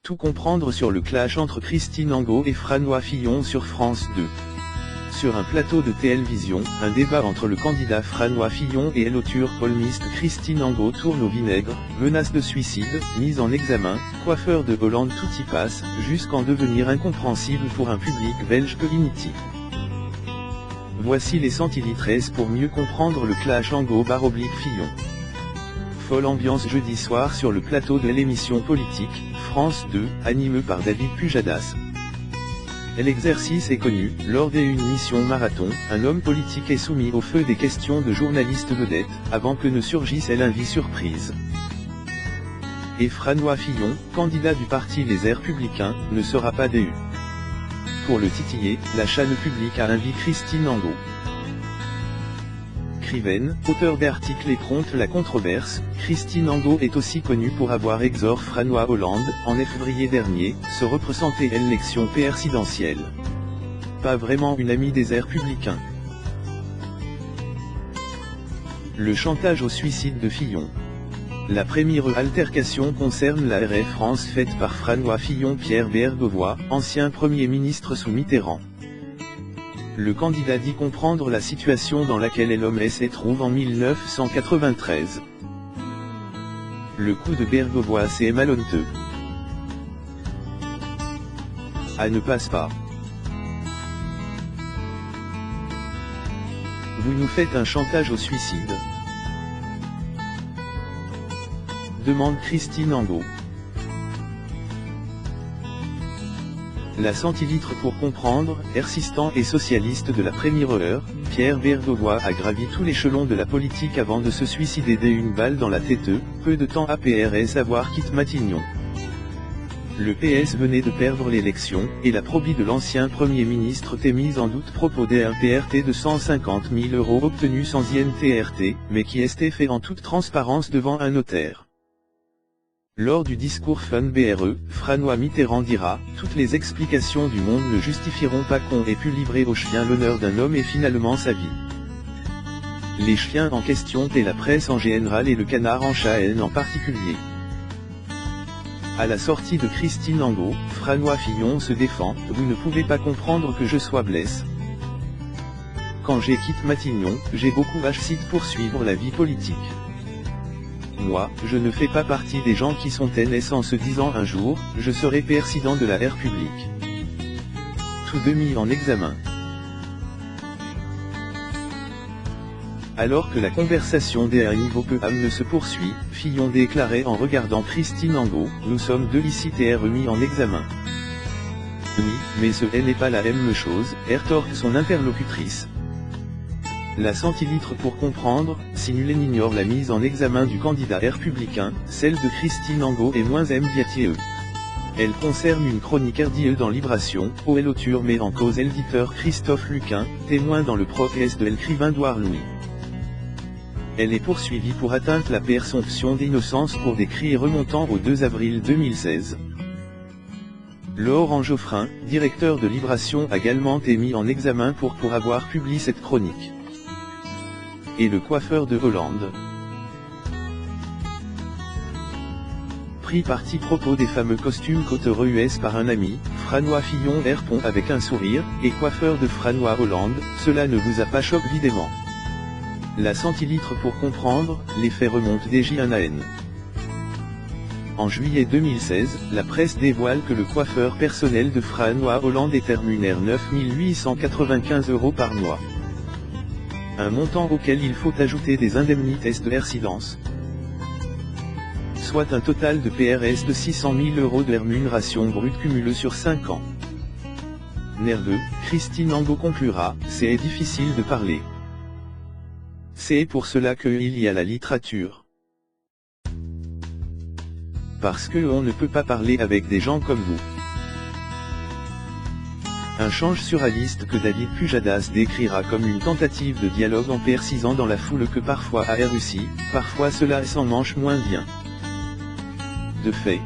Tout comprendre sur le clash entre Christine Angot et Franois Fillon sur France 2. Sur un plateau de Télévision, un débat entre le candidat Franois Fillon et l'auteur polémiste Christine Angot tourne au vinaigre, menace de suicide, mise en examen, coiffeur de Hollande tout y passe, jusqu'en devenir incompréhensible pour un public belge peu initié. Voici les centilitres pour mieux comprendre le clash Angot/Fillon. Folle ambiance jeudi soir sur le plateau de l'émission politique, France 2, animé par David Pujadas. L'exercice est connu, lors d'une mission marathon, un homme politique est soumis au feu des questions de journalistes vedettes, avant que ne surgisse l'invité surprise. Et Franois Fillon, candidat du parti Les Républicains, ne sera pas déçu. Pour le titiller, la chaîne publique a invité Christine Angot. Écrivaine, auteur d'articles et contre la controverse, Christine Angot est aussi connue pour avoir exhorté Franois Hollande, en février dernier, se représenter à l'élection présidentielle. Pas vraiment une amie des Républicains. Le chantage au suicide de Fillon. La première altercation concerne la RF France faite par Franois Fillon Pierre Bergovoy, ancien Premier ministre sous Mitterrand. Le candidat dit comprendre la situation dans laquelle l'homme se trouve en 1993. Le coup de Bergovoy c'est malhonteux. À ne passe pas. Vous nous faites un chantage au suicide. Demande Christine Angot. La centilitre pour comprendre, persistant et socialiste de la première heure, Pierre Bergovoy a gravi tout l'échelon de la politique avant de se suicider d'une balle dans la tête, peu de temps après avoir quitté Matignon. Le PS venait de perdre l'élection, et la probité de l'ancien Premier ministre était mise en doute propos d'un TRT de 150 000 € obtenu sans INTRT, mais qui était fait en toute transparence devant un notaire. Lors du discours Fun BRE, Franois Mitterrand dira « Toutes les explications du monde ne justifieront pas qu'on ait pu livrer aux chiens l'honneur d'un homme et finalement sa vie. » Les chiens en question étaient la presse en général et le canard en Chahenne en particulier. À la sortie de Christine Angot, Franois Fillon se défend « Vous ne pouvez pas comprendre que je sois blesse. Quand j'ai quitté Matignon, j'ai beaucoup hâte de poursuivre la vie politique. Moi, je ne fais pas partie des gens qui sont TNS en se disant un jour, je serai président de la République. » Tous deux mis en examen. Alors que la conversation d'un niveau peu âme ne se poursuit, Fillon déclarait en regardant Christine Angot, « Nous sommes deux ici remis en examen. » Oui, mais ce n'est pas la même chose, rétorque son interlocutrice. La centilitre pour comprendre, si nul n'ignore la mise en examen du candidat républicain, celle de Christine Angot est moins médiatisée. Elle concerne une chronique RDE dans Libération, où l'auteur met en cause l'éditeur Christophe Luquin, témoin dans le procès de l'écrivain Édouard Louis. Elle est poursuivie pour atteinte à la présomption d'innocence pour des crimes remontant au 2 avril 2016. Laurent Geoffrin, directeur de Libération, a également été mis en examen pour avoir publié cette chronique. Et le coiffeur de Hollande. Pris parti propos des fameux costumes côte US par un ami, Franois Fillon répond avec un sourire, et coiffeur de Franois Hollande, cela ne vous a pas choqué évidemment. La centilitre pour comprendre, les faits remontent déjà à an. En juillet 2016, la presse dévoile que le coiffeur personnel de Franois Hollande est rémunéré 9 895 € par mois. Un montant auquel il faut ajouter des indemnités de résidence. Soit un total de PRS de 600 000 € de rémunération brute cumulée sur 5 ans. Nerveux, Christine Angot conclura, c'est difficile de parler. C'est pour cela qu'il y a la littérature. Parce qu'on ne peut pas parler avec des gens comme vous. Un change surréaliste que David Pujadas décrira comme une tentative de dialogue en précisant dans la foule que parfois a réussi, parfois cela s'en mange moins bien. De fait,